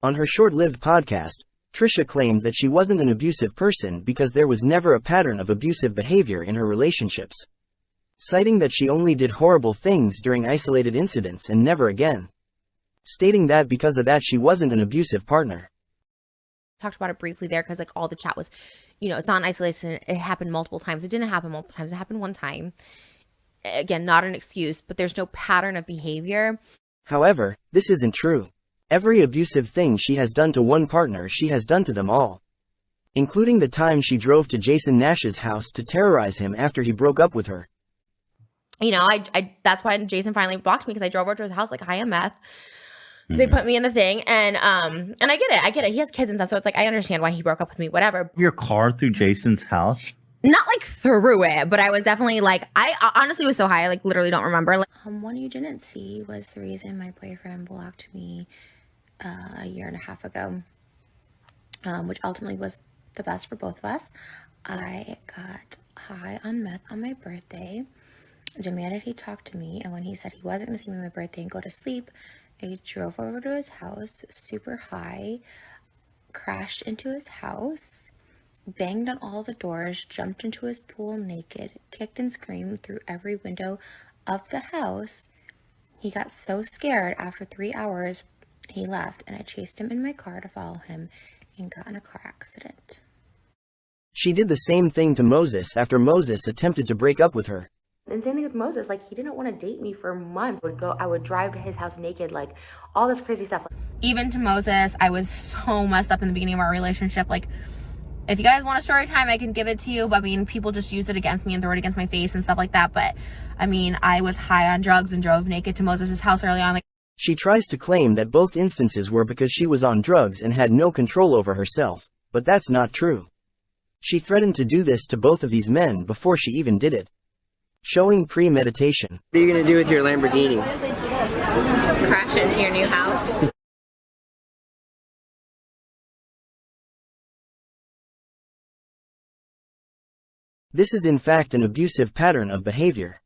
On her short-lived podcast, Trisha claimed that she wasn't an abusive person because there was never a pattern of abusive behavior in her relationships, citing that she only did horrible things during isolated incidents and never again, stating that because of that she wasn't an abusive partner. Talked about it briefly there because like all the chat was, it's not an isolation. It happened multiple times. It didn't happen multiple times. It happened one time. Again, not an excuse, but there's no pattern of behavior. However, this isn't true. Every abusive thing she has done to one partner she has done to them all, including the time she drove to Jason Nash's house to terrorize him after he broke up with her. That's why Jason finally blocked me, because I drove over to his house like, hi, I'm meth. They put me in the thing, and I get it. He has kids and stuff, so it's like I understand why he broke up with me, whatever. Your car through Jason's house? Not like through it, but I was definitely like, I honestly was so high, I like literally don't remember. One you didn't see was the reason my boyfriend blocked me a year and a half ago, which ultimately was the best for both of us. I got high on meth on my birthday, demanded he talk to me, and when he said he wasn't going to see me on my birthday and go to sleep, I drove over to his house, super high, crashed into his house, banged on all the doors, jumped into his pool naked, kicked and screamed through every window of the house. He got so scared after 3 hours, he left, and I chased him in my car to follow him and got in a car accident. She did the same thing to Moses after Moses attempted to break up with her. And same thing with Moses, like he didn't want to date me for months. I would drive to his house naked, like all this crazy stuff. Even to Moses, I was so messed up in the beginning of our relationship. Like, if you guys want a story time, I can give it to you. But I mean, people just use it against me and throw it against my face and stuff like that. But I mean, I was high on drugs and drove naked to Moses' house early on. She tries to claim that both instances were because she was on drugs and had no control over herself, but that's not true. She threatened to do this to both of these men before she even did it, showing premeditation. What are you going to do with your Lamborghini? Crash into your new house. This is in fact an abusive pattern of behavior.